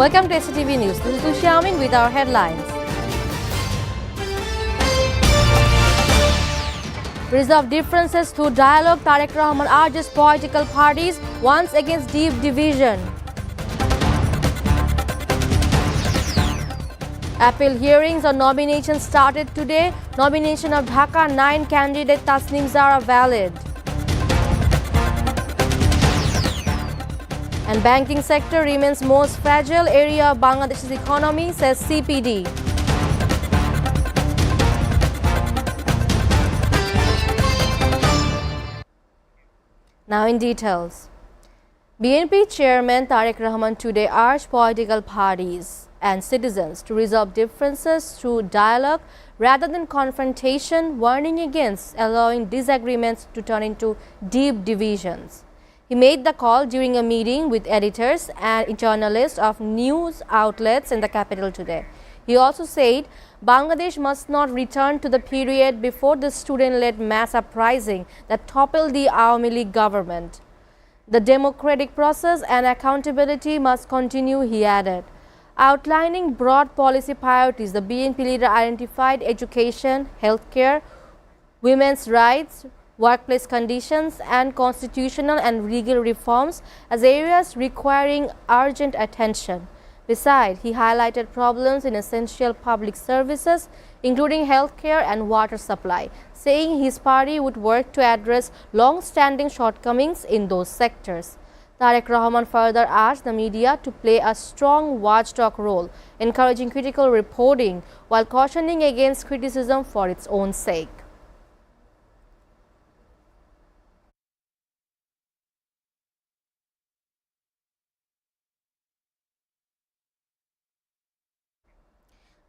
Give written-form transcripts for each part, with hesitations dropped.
Welcome to SATV News. This is Tushiamin with our headlines. Resolve differences through dialogue. Tariq Rahman urges political parties once against deep division. Appeal hearings on nominations started today. Nomination of Dhaka 9 candidate Tasnim Zara valid. And banking sector remains most fragile area of Bangladesh's economy, says CPD. Now in details. BNP Chairman Tariq Rahman today urged political parties and citizens to resolve differences through dialogue rather than confrontation, warning against allowing disagreements to turn into deep divisions. He made the call during a meeting with editors and journalists of news outlets in the capital today. He also said Bangladesh must not return to the period before the student-led mass uprising that toppled the Awami League government. The democratic process and accountability must continue, he added. Outlining broad policy priorities, the BNP leader identified education, healthcare, women's rights, workplace conditions and constitutional and legal reforms as areas requiring urgent attention. Besides, he highlighted problems in essential public services, including healthcare and water supply, saying his party would work to address long-standing shortcomings in those sectors. Tariq Rahman further asked the media to play a strong watchdog role, encouraging critical reporting while cautioning against criticism for its own sake.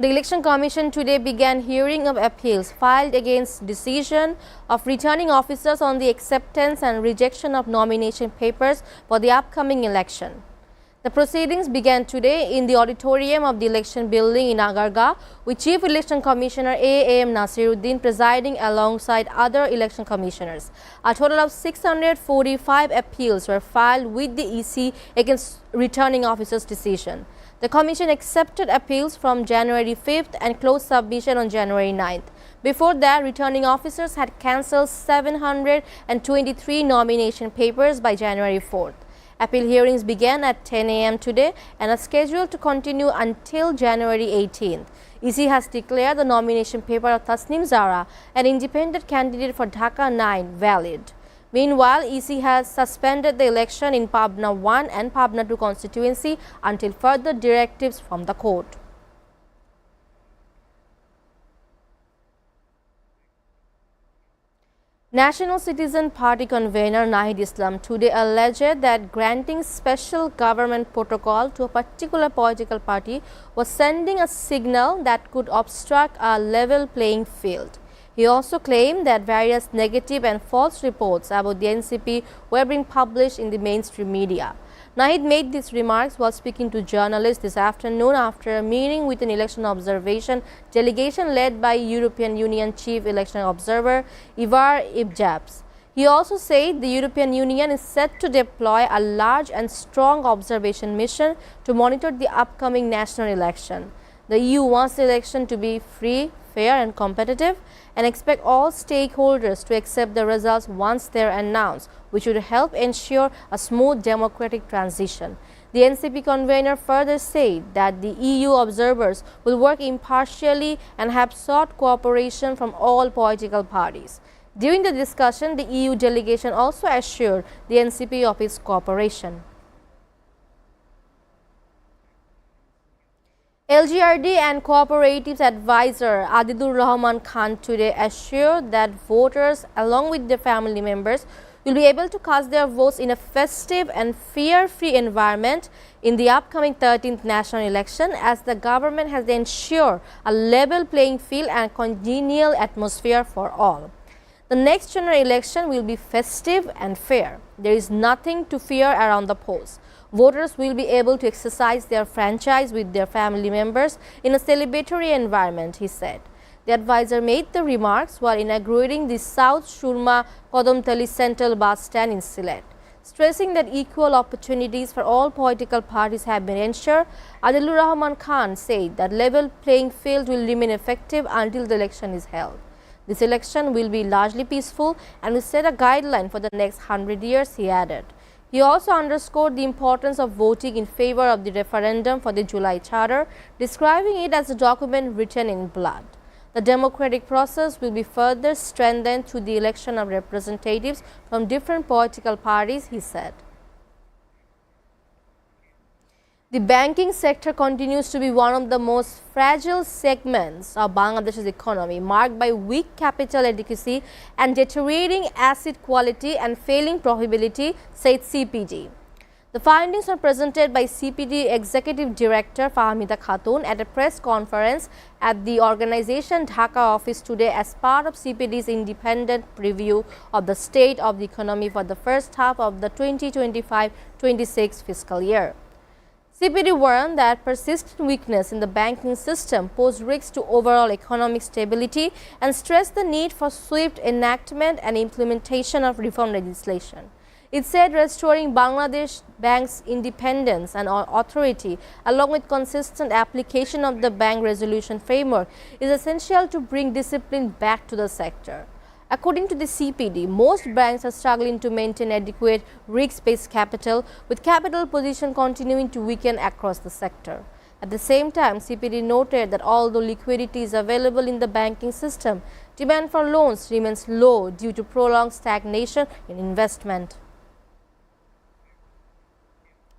The Election Commission today began hearing of appeals filed against decision of returning officers on the acceptance and rejection of nomination papers for the upcoming election. The proceedings began today in the auditorium of the election building in Agarga, with Chief Election Commissioner A.M. Nasiruddin presiding alongside other election commissioners. A total of 645 appeals were filed with the EC against returning officers' decision. The Commission accepted appeals from January 5th and closed submission on January 9th. Before that, returning officers had cancelled 723 nomination papers by January 4th. Appeal hearings began at 10 a.m. today and are scheduled to continue until January 18th. EC has declared the nomination paper of Tasnim Zara, an independent candidate for Dhaka 9, valid. Meanwhile, EC has suspended the election in Pabna 1 and Pabna 2 constituency until further directives from the court. National Citizen Party convener Nahid Islam today alleged that granting special government protocol to a particular political party was sending a signal that could obstruct a level playing field. He also claimed that various negative and false reports about the NCP were being published in the mainstream media. Nahid made these remarks while speaking to journalists this afternoon after a meeting with an election observation delegation led by European Union Chief Election Observer Ivar Ibjabs. He also said the European Union is set to deploy a large and strong observation mission to monitor the upcoming national election. The EU wants the election to be free, fair and competitive and expect all stakeholders to accept the results once they are announced, which would help ensure a smooth democratic transition. The NCP convener further said that the EU observers will work impartially and have sought cooperation from all political parties. During the discussion, the EU delegation also assured the NCP of its cooperation. LGRD and Cooperatives Advisor Adidur Rahman Khan today assured that voters, along with their family members, will be able to cast their votes in a festive and fear-free environment in the upcoming 13th national election, as the government has ensured a level playing field and congenial atmosphere for all. The next general election will be festive and fair. There is nothing to fear around the polls. Voters will be able to exercise their franchise with their family members in a celebratory environment, he said. The advisor made the remarks while inaugurating the South Shurma Kodamtali Central Bus Stand in Sylhet. Stressing that equal opportunities for all political parties have been ensured, Adilur Rahman Khan said that level playing field will remain effective until the election is held. This election will be largely peaceful and will set a guideline for the next 100 years, he added. He also underscored the importance of voting in favor of the referendum for the July Charter, describing it as a document written in blood. The democratic process will be further strengthened through the election of representatives from different political parties, he said. The banking sector continues to be one of the most fragile segments of Bangladesh's economy, marked by weak capital adequacy and deteriorating asset quality and failing profitability, said CPD. The findings were presented by CPD Executive Director Fahmida Khatun at a press conference at the organization Dhaka office today as part of CPD's independent review of the state of the economy for the first half of the 2025-26 fiscal year. CPD warned that persistent weakness in the banking system posed risks to overall economic stability and stressed the need for swift enactment and implementation of reform legislation. It said restoring Bangladesh Bank's independence and authority, along with consistent application of the bank resolution framework, is essential to bring discipline back to the sector. According to the CPD, most banks are struggling to maintain adequate risk-based capital, with capital position continuing to weaken across the sector. At the same time, CPD noted that although liquidity is available in the banking system, demand for loans remains low due to prolonged stagnation in investment.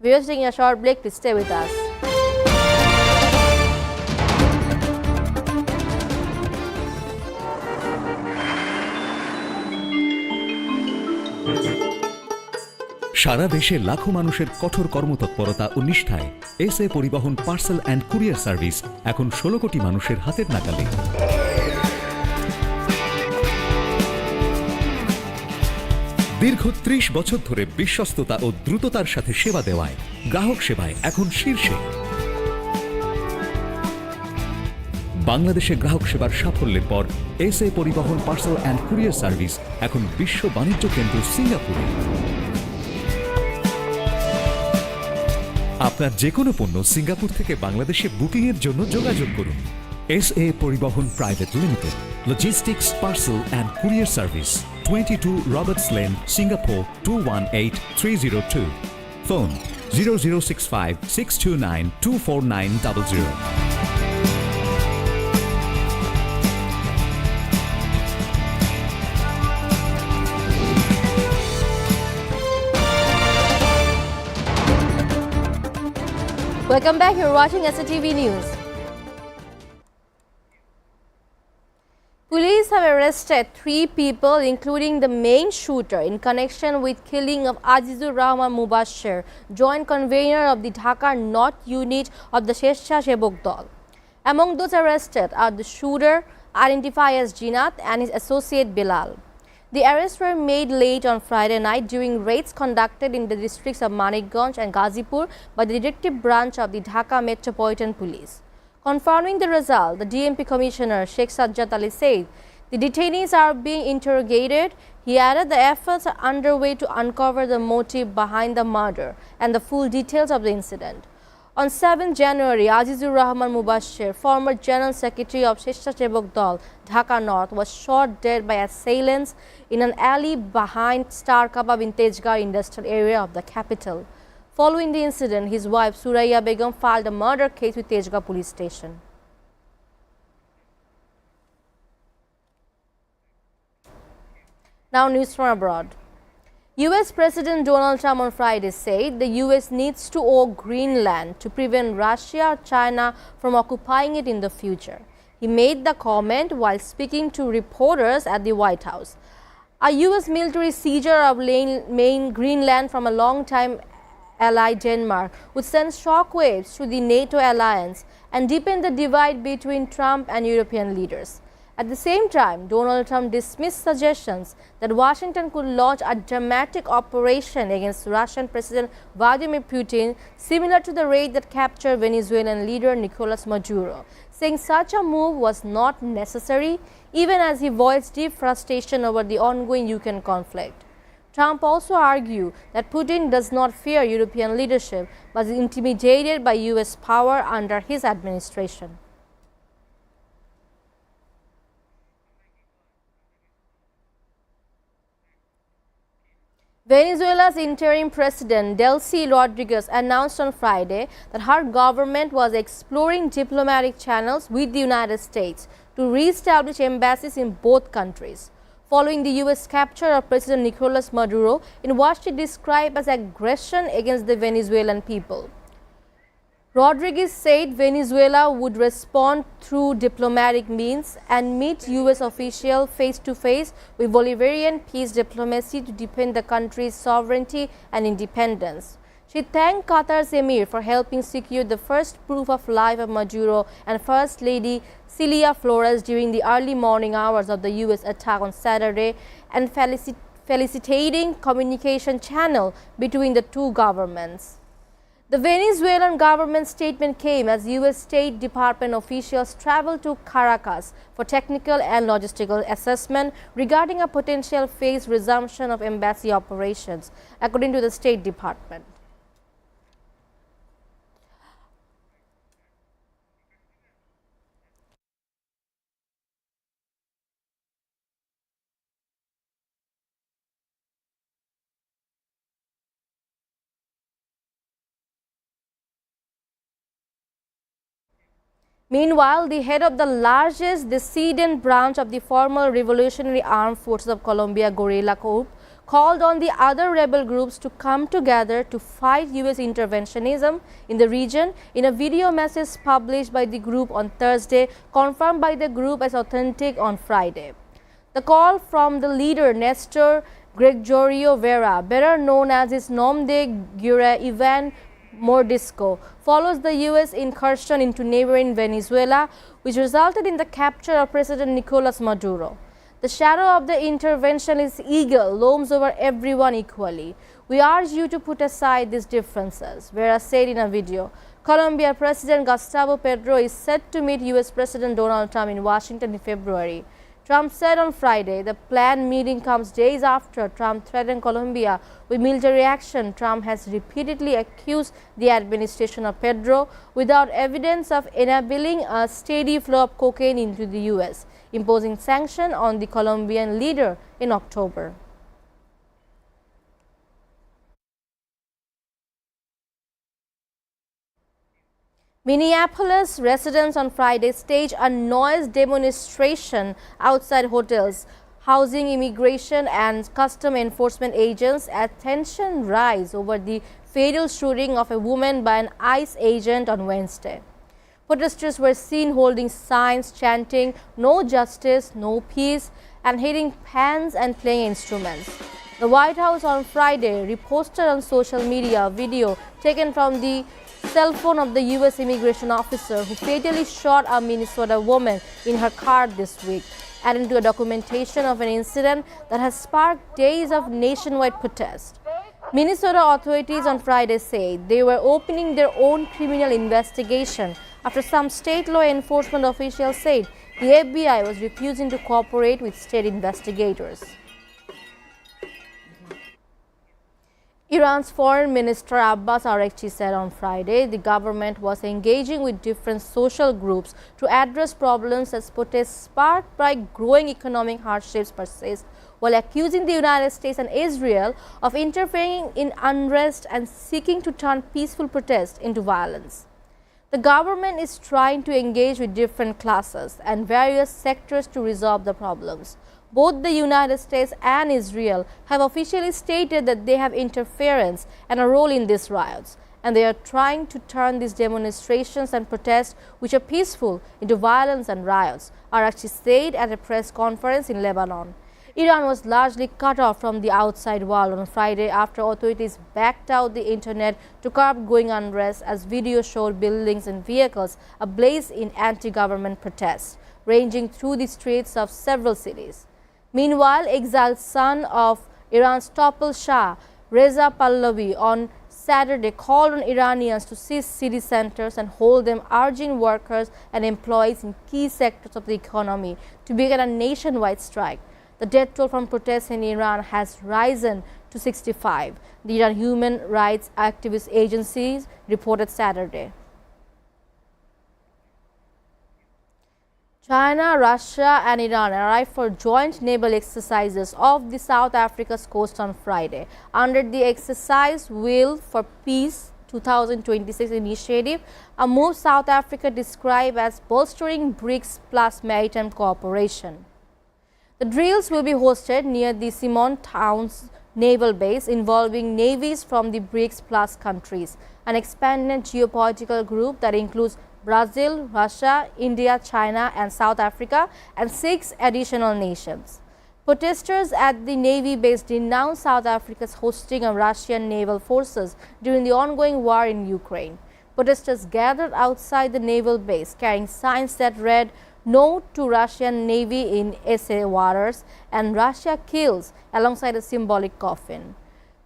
We are taking a short break. Please stay with us. সারা দেশে লাখো মানুষের কঠোর কর্মতৎপরতা ও নিষ্ঠায় SA পরিবহন parcel and courier service এখন 16 কোটি মানুষের হাতের নাগালে। দীর্ঘ 30 বছর ধরে বিশ্বস্ততা ও দ্রুততার সাথে সেবা দেওয়ায় গ্রাহক সেবায় এখন শীর্ষে। বাংলাদেশে গ্রাহক সেবার সাফল্যের পর এসএ পরিবহন পার্সেল অ্যান্ড কুরিয়ার সার্ভিস এখন বিশ্ব বাণিজ্য কেন্দ্র সিঙ্গাপুরে। আপনার যে কোনো পণ্য সিঙ্গাপুর থেকে বাংলাদেশে বুকিং এর জন্য যোগাযোগ করুন। এসএ পরিবহন private limited, logistics parcel and courier service, 22 Roberts Lane, Singapore 218302. Phone 0065 629 24900. Welcome back. You're watching SATV News. Police have arrested 3 people, including the main shooter, in connection with killing of Azizur Rahman Mubashir, joint convener of the Dhaka North unit of the Swechhasebok Dol. Among those arrested are the shooter, identified as Jinath, and his associate Bilal. The arrests were made late on Friday night during raids conducted in the districts of Manikganj and Ghazipur by the Detective Branch of the Dhaka Metropolitan Police. Confirming the result, the DMP Commissioner Sheikh Sajjad Ali said the detainees are being interrogated. He added the efforts are underway to uncover the motive behind the murder and the full details of the incident. On 7 January, Azizur Rahman Mubashir, former General Secretary of Swechhasebok Dol, Dhaka North, was shot dead by assailants in an alley behind Star Kebab in Tejgarh industrial area of the capital. Following the incident, his wife Suraya Begum filed a murder case with Tejgarh police station. Now news from abroad. US President Donald Trump on Friday said the US needs to own Greenland to prevent Russia or China from occupying it in the future. He made the comment while speaking to reporters at the White House. A US military seizure of main Greenland from a long-time ally Denmark would send shockwaves through the NATO alliance and deepen the divide between Trump and European leaders. At the same time, Donald Trump dismissed suggestions that Washington could launch a dramatic operation against Russian President Vladimir Putin, similar to the raid that captured Venezuelan leader Nicolas Maduro, saying such a move was not necessary, even as he voiced deep frustration over the ongoing Ukraine conflict. Trump also argued that Putin does not fear European leadership but is intimidated by US power under his administration. Venezuela's interim president, Delcy Rodriguez, announced on Friday that her government was exploring diplomatic channels with the United States to re-establish embassies in both countries, following the U.S. capture of President Nicolas Maduro in what she described as aggression against the Venezuelan people. Rodriguez said Venezuela would respond through diplomatic means and meet U.S. officials face-to-face with Bolivarian peace diplomacy to defend the country's sovereignty and independence. She thanked Qatar's emir for helping secure the first proof of life of Maduro and First Lady Celia Flores during the early morning hours of the U.S. attack on Saturday and felicitating communication channel between the two governments. The Venezuelan government statement came as U.S. State Department officials traveled to Caracas for technical and logistical assessment regarding a potential phased resumption of embassy operations, according to the State Department. Meanwhile, the head of the largest dissident branch of the former Revolutionary Armed Forces of Colombia guerrilla group called on the other rebel groups to come together to fight U.S. interventionism in the region in a video message published by the group on Thursday, confirmed by the group as authentic on Friday. The call from the leader Nestor Gregorio Vera, better known as his nom de guerre Ivan Mordisco, follows the U.S. incursion into neighboring Venezuela, which resulted in the capture of President Nicolas Maduro. The shadow of the interventionist eagle looms over everyone equally. We urge you to put aside these differences, Vera said in a video. Colombia President Gustavo Petro is set to meet U.S. President Donald Trump in Washington in February. Trump said on Friday the planned meeting comes days after Trump threatened Colombia with military action. Trump has repeatedly accused the administration of Petro without evidence of enabling a steady flow of cocaine into the U.S., imposing sanctions on the Colombian leader in October. Minneapolis residents on Friday staged a noise demonstration outside hotels, housing immigration and custom enforcement agents as tension rise over the fatal shooting of a woman by an ICE agent on Wednesday. Protesters were seen holding signs chanting "No justice, no peace" and hitting pans and playing instruments. The White House on Friday reposted on social media a video taken from the cell phone of the U.S. immigration officer who fatally shot a Minnesota woman in her car this week, adding to a documentation of an incident that has sparked days of nationwide protest. Minnesota authorities on Friday said they were opening their own criminal investigation after some state law enforcement officials said the FBI was refusing to cooperate with state investigators. Iran's Foreign Minister Abbas Araghchi said on Friday the government was engaging with different social groups to address problems as protests sparked by growing economic hardships persist, while accusing the United States and Israel of interfering in unrest and seeking to turn peaceful protests into violence. The government is trying to engage with different classes and various sectors to resolve the problems. Both the United States and Israel have officially stated that they have interference and a role in these riots, and they are trying to turn these demonstrations and protests, which are peaceful, into violence and riots, Araghchi said at a press conference in Lebanon. Iran was largely cut off from the outside world on Friday after authorities backed out the internet to curb growing unrest as video showed buildings and vehicles ablaze in anti-government protests, ranging through the streets of several cities. Meanwhile, exiled son of Iran's toppled Shah, Reza Pahlavi, on Saturday called on Iranians to seize city centers and hold them, urging workers and employees in key sectors of the economy to begin a nationwide strike. The death toll from protests in Iran has risen to 65, the Iran human rights activist agencies reported Saturday. China, Russia and Iran arrived for joint naval exercises off the South Africa's coast on Friday. Under the exercise Will for Peace 2026 initiative, a move South Africa described as bolstering BRICS plus maritime cooperation. The drills will be hosted near the Simon Towns naval base, involving navies from the BRICS plus countries, an expanded geopolitical group that includes Brazil, Russia, India, China and South Africa and 6 additional nations. Protesters at the Navy base denounced South Africa's hosting of Russian naval forces during the ongoing war in Ukraine. Protesters gathered outside the naval base carrying signs that read "No to Russian Navy in SA waters" and "Russia kills" alongside a symbolic coffin.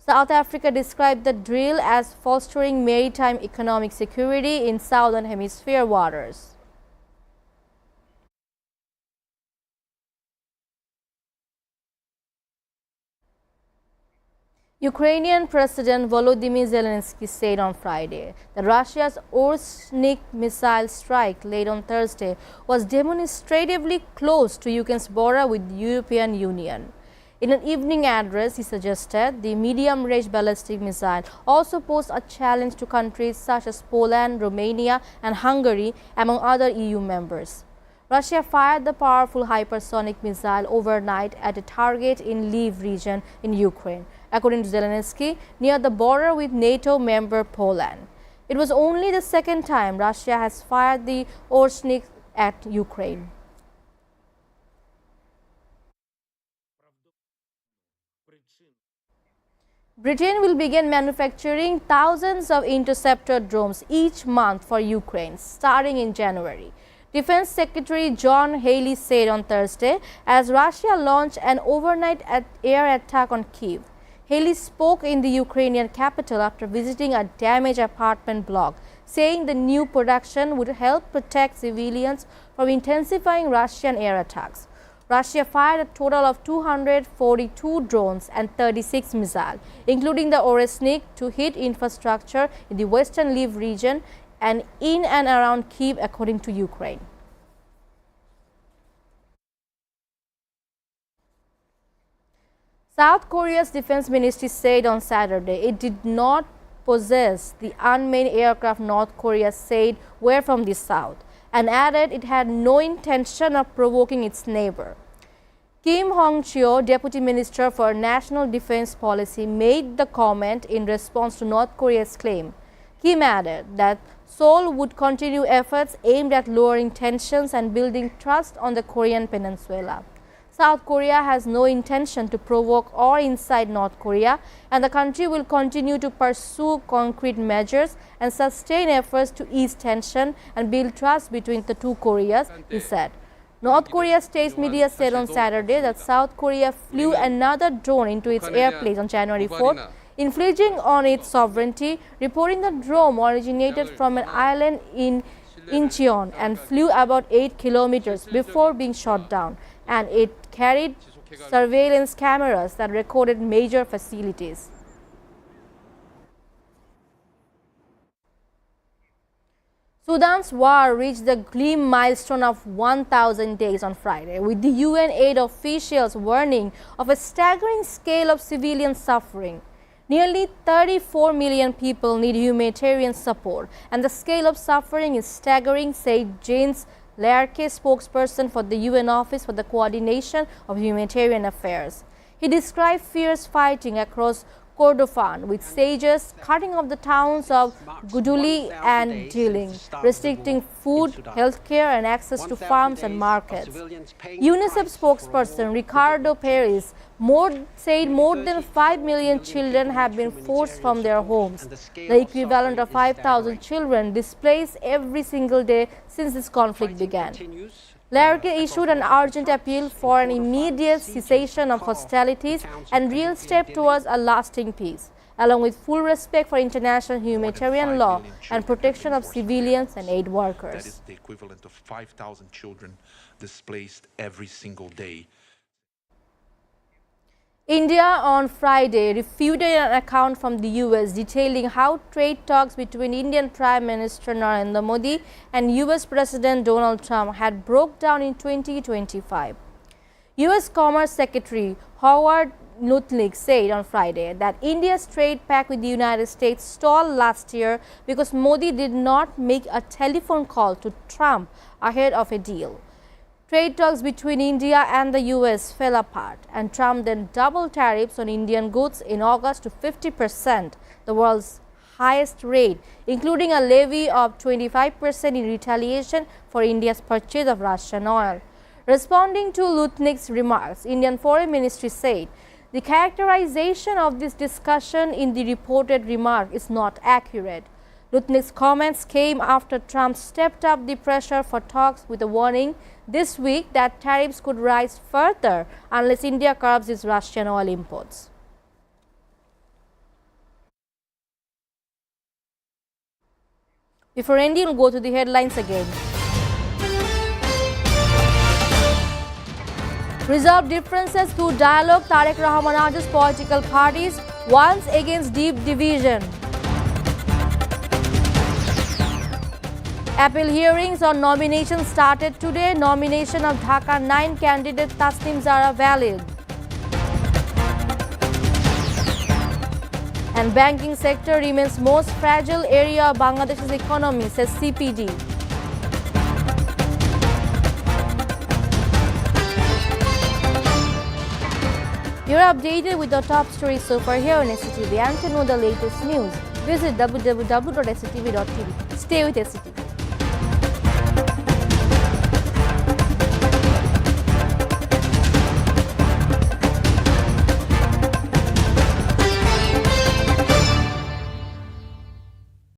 South Africa described the drill as fostering maritime economic security in Southern Hemisphere waters. Ukrainian President Volodymyr Zelensky said on Friday that Russia's Orsnik missile strike late on Thursday was demonstratively close to Ukraine's border with the European Union. In an evening address, he suggested the medium-range ballistic missile also posed a challenge to countries such as Poland, Romania and Hungary, among other EU members. Russia fired the powerful hypersonic missile overnight at a target in Lviv region in Ukraine, according to Zelensky, near the border with NATO member Poland. It was only the second time Russia has fired the Orsnik at Ukraine. Britain will begin manufacturing thousands of interceptor drones each month for Ukraine, starting in January. Defense Secretary John Haley said on Thursday as Russia launched an overnight air attack on Kyiv. Haley spoke in the Ukrainian capital after visiting a damaged apartment block, saying the new production would help protect civilians from intensifying Russian air attacks. Russia fired a total of 242 drones and 36 missiles, including the Oresnik, to hit infrastructure in the western Lviv region and in and around Kyiv, according to Ukraine. South Korea's defense ministry said on Saturday it did not possess the unmanned aircraft North Korea said were from the south, and added it had no intention of provoking its neighbor. Kim Hong-cheo, Deputy Minister for National Defense Policy, made the comment in response to North Korea's claim. Kim added that Seoul would continue efforts aimed at lowering tensions and building trust on the Korean peninsula. South Korea has no intention to provoke or incite North Korea, and the country will continue to pursue concrete measures and sustain efforts to ease tension and build trust between the two Koreas, he said. North Korea's state media said on Saturday that South Korea flew another drone into its airspace on January 4th, infringing on its sovereignty, reporting the drone originated from an island in Incheon and flew about 8 kilometers before being shot down, and it carried surveillance cameras that recorded major facilities. Sudan's war reached the grim milestone of 1,000 days on Friday, with the UN aid officials warning of a staggering scale of civilian suffering. Nearly 34 million people need humanitarian support, and the scale of suffering is staggering, said Jens Lerke, spokesperson for the UN Office for the Coordination of Humanitarian Affairs. He described fierce fighting across Kordofan, with sages cutting off the towns of Guduli and Jiling, restricting food, healthcare and access to farms and markets. UNICEF spokesperson Ricardo Peris said more than 5 million children have been forced from their homes, the equivalent of 5,000 children displaced every single day since this conflict began. Lerke issued an urgent appeal for an immediate cessation of hostilities and real step towards a lasting peace, along with full respect for international humanitarian law and protection of civilians and aid workers. That is the equivalent of 5,000 children displaced every single day. India on Friday refuted an account from the US detailing how trade talks between Indian Prime Minister Narendra Modi and US President Donald Trump had broke down in 2025. US Commerce Secretary Howard Lutnick said on Friday that India's trade pact with the United States stalled last year because Modi did not make a telephone call to Trump ahead of a deal. Trade talks between India and the US fell apart, and Trump then doubled tariffs on Indian goods in August to 50%, the world's highest rate, including a levy of 25% in retaliation for India's purchase of Russian oil. Responding to Lutnick's remarks, Indian Foreign Ministry said, the characterization of this discussion in the reported remark is not accurate. Lutnick's comments came after Trump stepped up the pressure for talks with a warning this week that tariffs could rise further unless India curbs its Russian oil imports. Before ending, we'll go to the headlines again. Resolve differences through dialogue, Tariq Rahman urges political parties once against deep division. Appeal hearings on nominations started today. Nomination of Dhaka 9 candidate Tasnim Zara valid. And banking sector remains most fragile area of Bangladesh's economy, says CPD. You're updated with the top stories so far here on SATV, and to know the latest news, visit www.satv.tv. Stay with SATV.